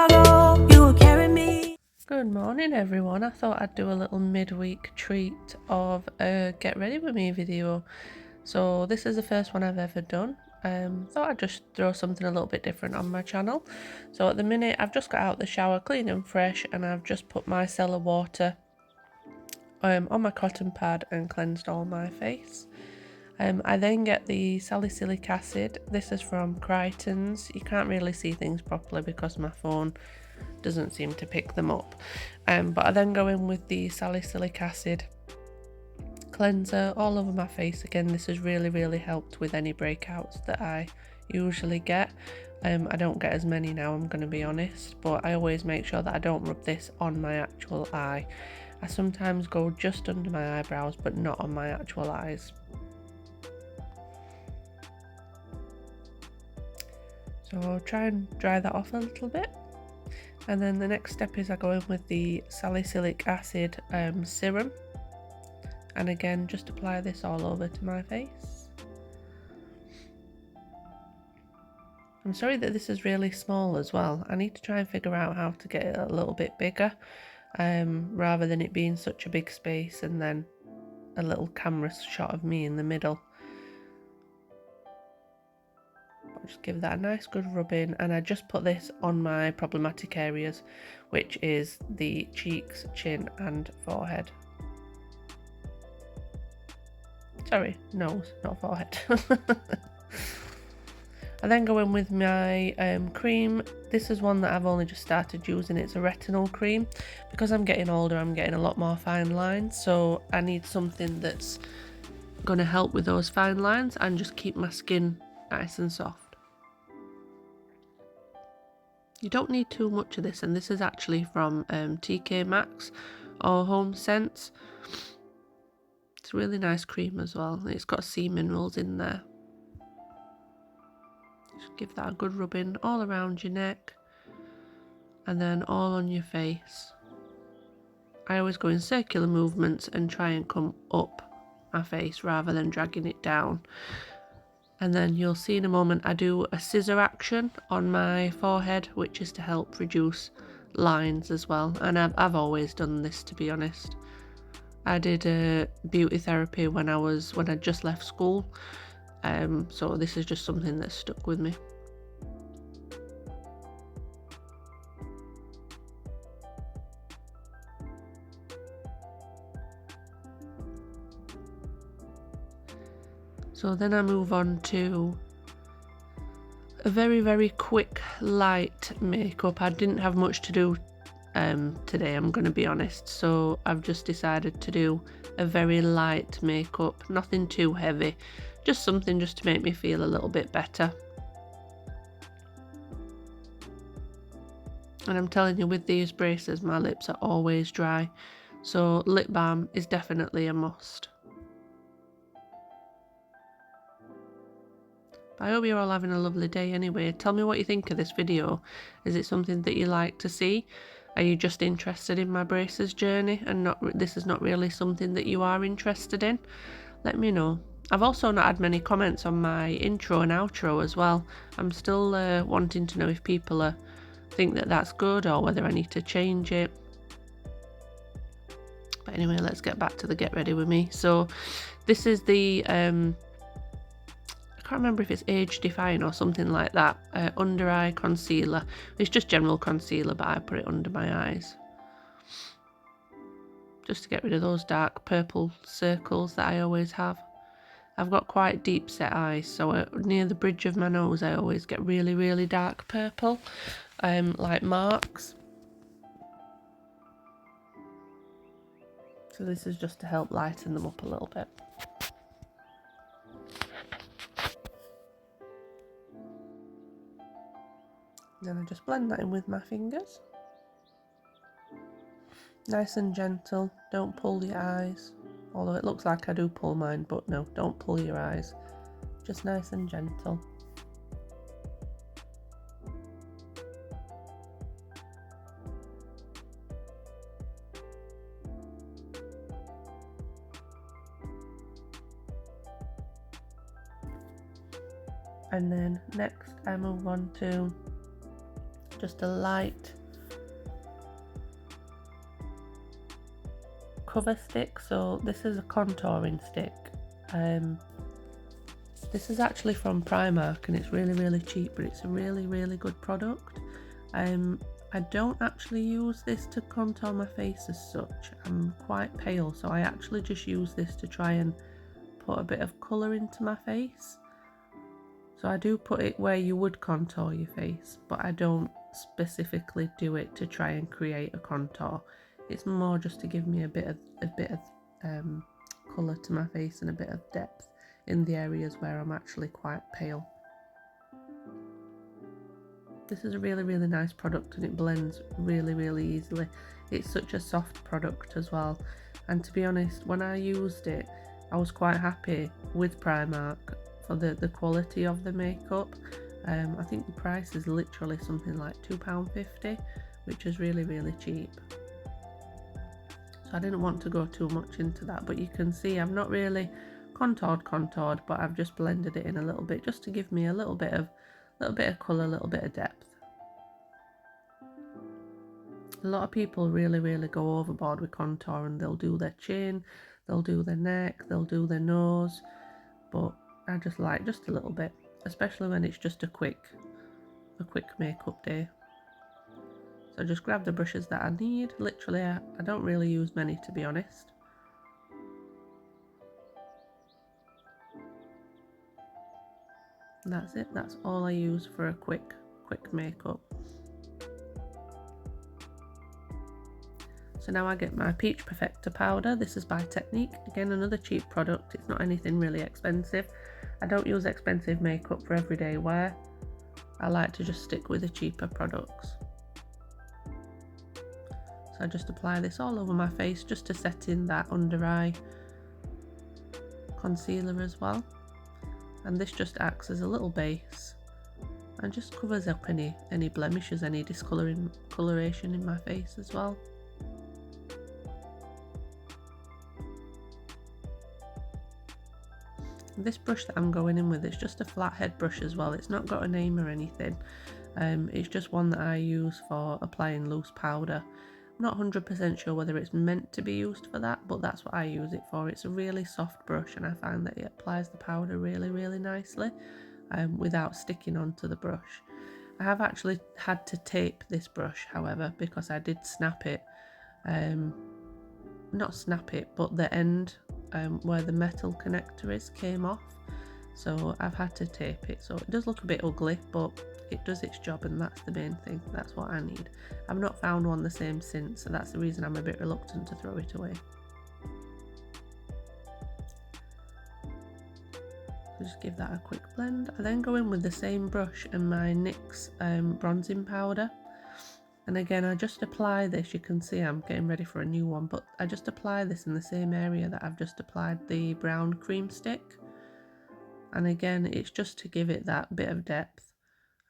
tomorrow you will carry me. Good morning everyone. I thought I'd do a little midweek treat of a get ready with me video. So this is the first one I've ever done. Thought I'd just throw something a little bit different on my channel. So at the minute I've just got out the shower clean and fresh, and I've just put my cellar water on my cotton pad and cleansed all my face. I then get the salicylic acid. This is from Crichton's. You can't really see things properly because my phone doesn't seem to pick them up, but I then go in with the salicylic acid cleanser all over my face. Again, this has really helped with any breakouts that I usually get. I don't get as many now, I'm going to be honest, but I always make sure that I don't rub this on my actual eye. I sometimes go just under my eyebrows but not on my actual eyes. So I'll try and dry that off a little bit. And then the next step is I go in with the salicylic acid serum. And again, just apply this all over to my face. I'm sorry that this is really small as well. I need to try and figure out how to get it a little bit bigger, rather than it being such a big space and then a little camera shot of me in the middle. Just give that a nice good rub in, and I just put this on my problematic areas, which is the cheeks, chin and forehead. Sorry, nose, not forehead. I then go in with my cream. This is one that I've only just started using. It's a retinol cream. Because I'm getting older, I'm getting a lot more fine lines, so I need something that's going to help with those fine lines and just keep my skin nice and soft. You don't need too much of this, and this is actually from TK Maxx or Home Sense. It's a really nice cream as well. It's got sea minerals in there. Just give that a good rub in all around your neck and then all on your face. I always go in circular movements and try and come up my face rather than dragging it down. And then you'll see in a moment I do a scissor action on my forehead, which is to help reduce lines as well. And I've always done this, to be honest. I did beauty therapy when I just left school, so this is just something that's stuck with me. So then I move on to a very quick light makeup. I didn't have much to do today, I'm going to be honest, so I've just decided to do a very light makeup, nothing too heavy, just something just to make me feel a little bit better. And I'm telling you, with these braces my lips are always dry, so lip balm is definitely a must. I hope you're all having a lovely day anyway. Tell me what you think of this video. Is it something that you like to see? Are you just interested in my braces journey and this is not really something that you are interested in? Let me know. I've also not had many comments on my intro and outro as well. I'm still wanting to know if people think that that's good or whether I need to change it. But anyway, let's get back to the get ready with me. So this is the I can't remember if it's age defying or something like that, under eye concealer. It's just general concealer, but I put it under my eyes just to get rid of those dark purple circles that I always have. I've got quite deep set eyes, so near the bridge of my nose I always get really dark purple, like marks. So this is just to help lighten them up a little bit. Then I just blend that in with my fingers. Nice and gentle, don't pull your eyes. Although it looks like I do pull mine, but no, don't pull your eyes. Just nice and gentle. And then next I move on to just a light cover stick. So this is a contouring stick. This is actually from Primark and it's really cheap, but it's a really good product. I don't actually use this to contour my face as such. I'm quite pale, so I actually just use this to try and put a bit of colour into my face. So I do put it where you would contour your face, but I don't specifically do it to try and create a contour. It's more just to give me a bit of colour to my face and a bit of depth in the areas where I'm actually quite pale. This is a really nice product and it blends really easily. It's such a soft product as well, and to be honest, when I used it I was quite happy with Primark for the quality of the makeup. I think the price is literally something like £2.50, which is really cheap. So I didn't want to go too much into that, but you can see I've not really contoured, but I've just blended it in a little bit just to give me a little bit of colour, a little bit of depth. A lot of people really go overboard with contour and they'll do their chin, they'll do their neck, they'll do their nose, but I just like just a little bit, especially when it's just a quick makeup day. So just grab the brushes that I need. Literally I don't really use many, to be honest. And that's it, that's all I use for a quick makeup. So now I get my Peach Perfector powder. This is by Technique. Again, another cheap product. It's not anything really expensive. I don't use expensive makeup for everyday wear. I like to just stick with the cheaper products. So I just apply this all over my face just to set in that under eye concealer as well. And this just acts as a little base and just covers up any blemishes, any discoloration in my face as well. This brush that I'm going in with is just a flathead brush as well. It's not got a name or anything. It's just one that I use for applying loose powder. I'm not 100% sure whether it's meant to be used for that, but that's what I use it for. It's a really soft brush and I find that it applies the powder really nicely without sticking onto the brush. I have actually had to tape this brush, however, because I did snap it. Not snap it, but the end where the metal connector is came off, so I've had to tape it. So it does look a bit ugly, but it does its job and that's the main thing. That's what I need. I've not found one the same since, so that's the reason I'm a bit reluctant to throw it away. So just give that a quick blend. I then go in with the same brush and my NYX bronzing powder. And again, I just apply this. You can see I'm getting ready for a new one, but I just apply this in the same area that I've just applied the brown cream stick. And again, it's just to give it that bit of depth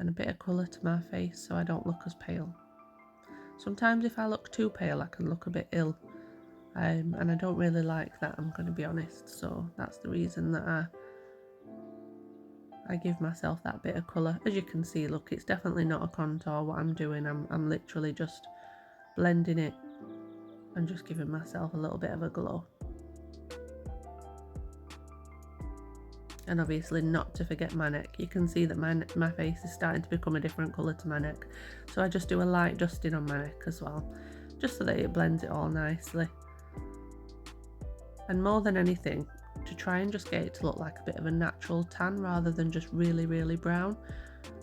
and a bit of colour to my face so I don't look as pale. Sometimes if I look too pale, I can look a bit ill. And I don't really like that, I'm going to be honest. So that's the reason that I give myself that bit of colour. As you can see, look, it's definitely not a contour what I'm doing. I'm literally just blending it and just giving myself a little bit of a glow. And obviously not to forget my neck. You can see that my face is starting to become a different colour to my neck. So I just do a light dusting on my neck as well, just so that it blends it all nicely. And more than anything, to try and just get it to look like a bit of a natural tan rather than just really brown.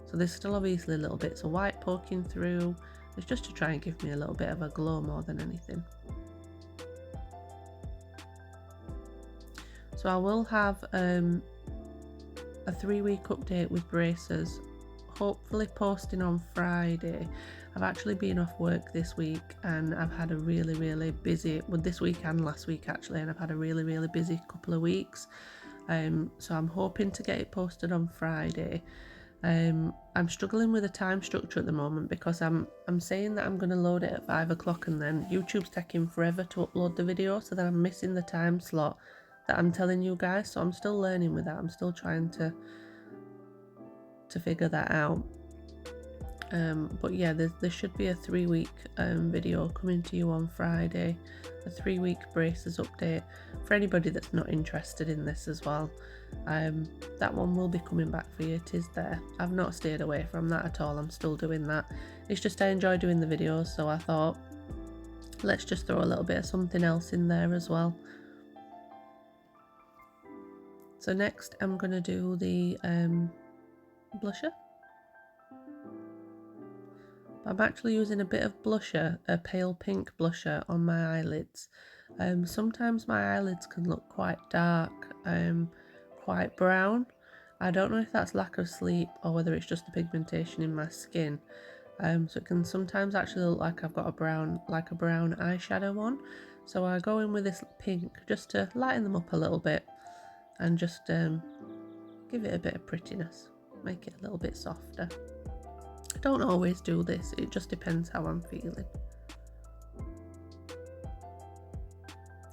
So there's still obviously little bits of white poking through. It's just to try and give me a little bit of a glow more than anything. So I will have a 3-week update with braces, hopefully posting on Friday. I've actually been off work this week and I've had a really busy, well, this week and last week actually, and I've had a really busy couple of weeks. So I'm hoping to get it posted on Friday. I'm struggling with a time structure at the moment because I'm saying that I'm going to load it at 5 o'clock and then YouTube's taking forever to upload the video, so then I'm missing the time slot that I'm telling you guys. So I'm still learning with that. I'm still trying to figure that out. But yeah, there should be a 3-week video coming to you on Friday, a 3-week braces update for anybody that's not interested in this as well. That one will be coming back for you. It is there. I've not stayed away from that at all. I'm still doing that. It's just I enjoy doing the videos, so I thought let's just throw a little bit of something else in there as well. So next I'm going to do the blusher. I'm actually using a bit of blusher, a pale pink blusher on my eyelids. Sometimes my eyelids can look quite dark, quite brown. I don't know if that's lack of sleep or whether it's just the pigmentation in my skin. So it can sometimes actually look like I've got a brown eyeshadow on. So I go in with this pink just to lighten them up a little bit and just give it a bit of prettiness, make it a little bit softer. I don't always do this, it just depends how I'm feeling.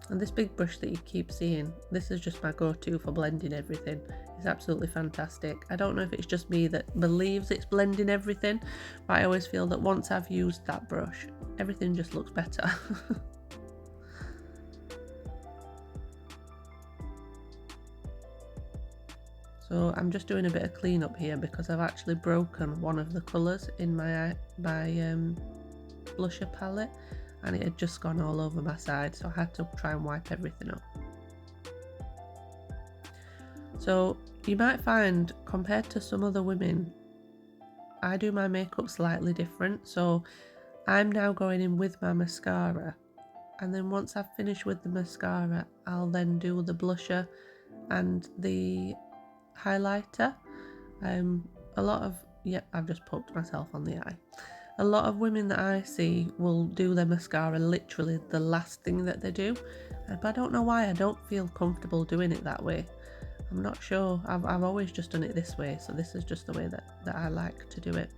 And this big brush that you keep seeing, this is just my go-to for blending everything. It's absolutely fantastic. I don't know if it's just me that believes it's blending everything, but I always feel that once I've used that brush, everything just looks better. So I'm just doing a bit of cleanup here because I've actually broken one of the colours in my blusher palette, and it had just gone all over my side, so I had to try and wipe everything up. So you might find, compared to some other women, I do my makeup slightly different. So I'm now going in with my mascara, and then once I've finished with the mascara, I'll then do the blusher and the highlighter. I've just poked myself on the eye. A lot of women that I see will do their mascara literally the last thing that they do, but I don't know why. I don't feel comfortable doing it that way. I'm not sure. I've always just done it this way, so this is just the way that I like to do it.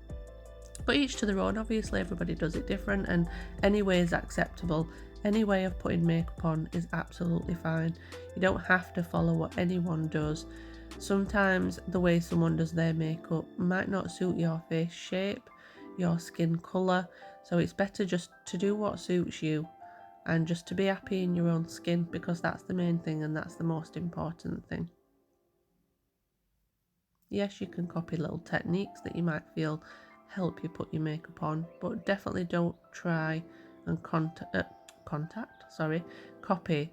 But each to their own. Obviously everybody does it different, and any way is acceptable. Any way of putting makeup on is absolutely fine. You don't have to follow what anyone does. Sometimes the way someone does their makeup might not suit your face shape, your skin colour, so it's better just to do what suits you and just to be happy in your own skin, because that's the main thing and that's the most important thing. Yes, you can copy little techniques that you might feel help you put your makeup on, but definitely don't try and copy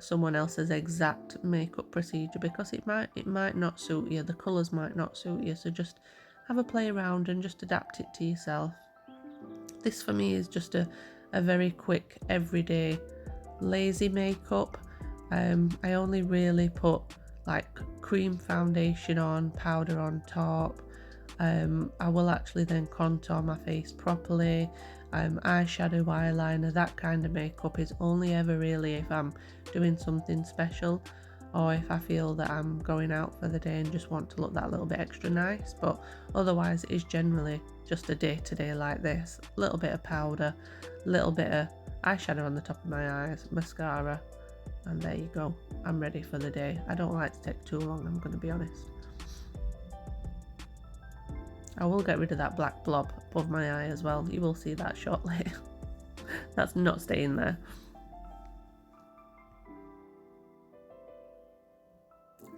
someone else's exact makeup procedure, because it might not suit you, the colours might not suit you. So just have a play around and just adapt it to yourself. This for me is just a very quick, everyday, lazy makeup. I only really put like cream foundation on, powder on top. I will actually then contour my face properly. Eyeshadow, eyeliner, that kind of makeup is only ever really if I'm doing something special, or if I feel that I'm going out for the day and just want to look that little bit extra nice. But otherwise it is generally just a day-to-day like this. A little bit of powder, a little bit of eyeshadow on the top of my eyes, mascara, and there you go. I'm ready for the day. I don't like to take too long, I'm going to be honest. I will get rid of that black blob above my eye as well. You will see that shortly. That's not staying there.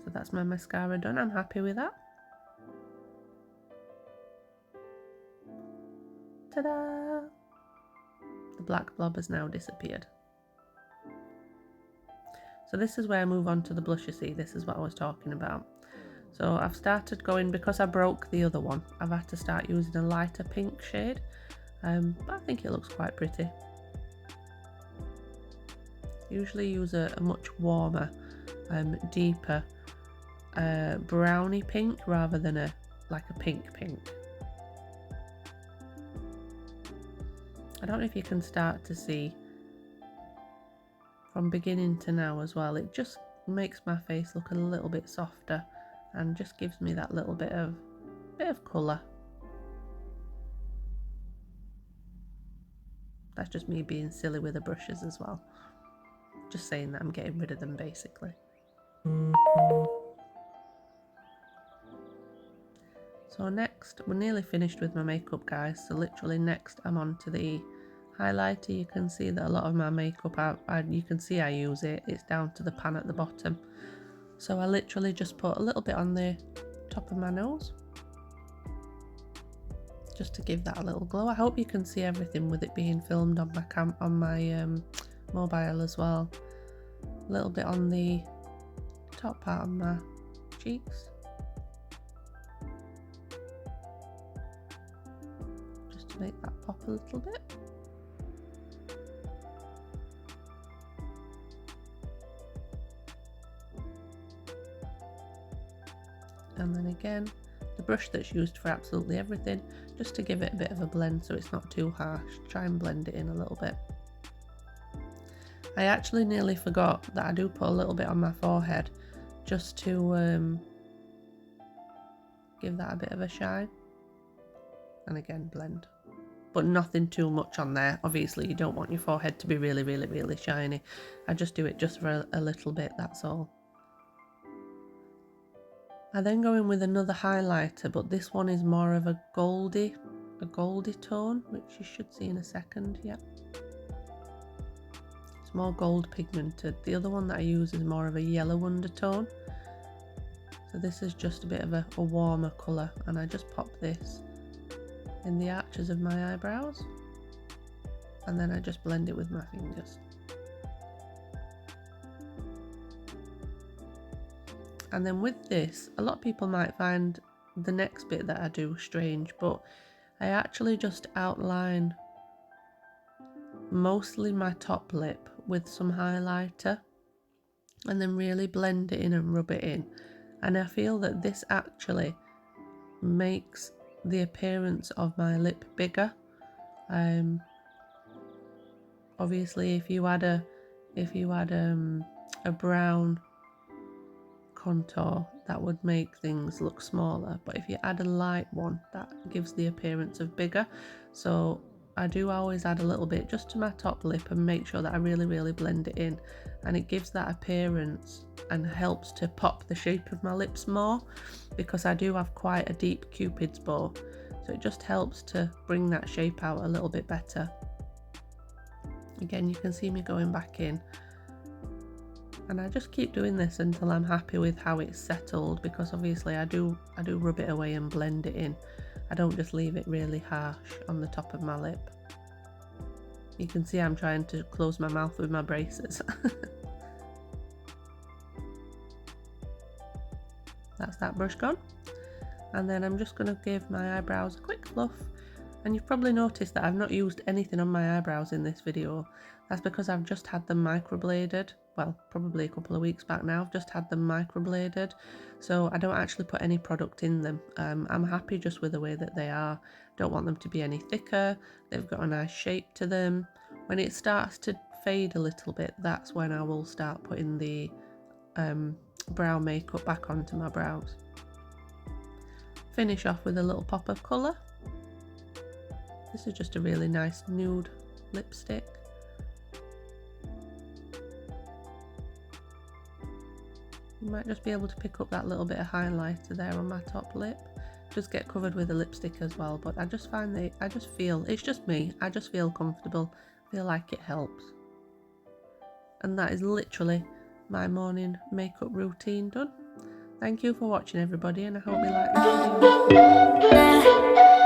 So that's my mascara done. I'm happy with that. Ta-da! The black blob has now disappeared. So this is where I move on to the blush. You see, this is what I was talking about. So I've started going, because I broke the other one, I've had to start using a lighter pink shade, but I think it looks quite pretty. Usually use a much warmer, deeper browny pink rather than like a pink. I don't know if you can start to see from beginning to now as well. It just makes my face look a little bit softer and just gives me that little bit of colour. That's just me being silly with the brushes as well. Just saying that I'm getting rid of them So So next, we're nearly finished with my makeup, guys. So literally next I'm on to the highlighter. You can see that a lot of my makeup, you can see I use it. It's down to the pan at the bottom. So I literally just put a little bit on the top of my nose, just to give that a little glow. I hope you can see everything with it being filmed on my mobile as well. A little bit on the top part of my cheeks, just to make that pop a little bit. And then again, the brush that's used for absolutely everything, just to give it a bit of a blend so it's not too harsh. Try and blend it in a little bit. I actually nearly forgot that I do put a little bit on my forehead, just to give that a bit of a shine. And again, blend. But nothing too much on there. Obviously you don't want your forehead to be really shiny. I just do it just for a little bit, that's all. I then go in with another highlighter, but this one is more of a goldy tone, which you should see in a second. Yeah, it's more gold pigmented. The other one that I use is more of a yellow undertone. So this is just a bit of a warmer colour, and I just pop this in the arches of my eyebrows, and then I just blend it with my fingers. And then with this, a lot of people might find the next bit that I do strange, but I actually just outline mostly my top lip with some highlighter, and then really blend it in and rub it in. And I feel that this actually makes the appearance of my lip bigger. Obviously if you add a brown contour, that would make things look smaller, but if you add a light one, that gives the appearance of bigger. So I do always add a little bit just to my top lip and make sure that I really blend it in, and it gives that appearance and helps to pop the shape of my lips more, because I do have quite a deep cupid's bow, so it just helps to bring that shape out a little bit better. Again, you can see me going back in, and I just keep doing this until I'm happy with how it's settled, because obviously I do rub it away and blend it in. I don't just leave it really harsh on the top of my lip. You can see I'm trying to close my mouth with my braces. That's that brush gone. And then I'm just going to give my eyebrows a quick fluff. And you've probably noticed that I've not used anything on my eyebrows in this video. That's because I've just had them microbladed. Well, probably a couple of weeks back now. I've just had them microbladed, so I don't actually put any product in them. I'm happy just with the way that they are. Don't want them to be any thicker. They've got a nice shape to them. When it starts to fade a little bit, that's when I will start putting the brow makeup back onto my brows. Finish off with a little pop of colour. This is just a really nice nude lipstick. You might just be able to pick up that little bit of highlighter there on my top lip. Just get covered with a lipstick as well, but I just find that it's just me, I just feel comfortable, feel like it helps. And that is literally my morning makeup routine done. Thank you for watching, everybody, and I hope you like this video.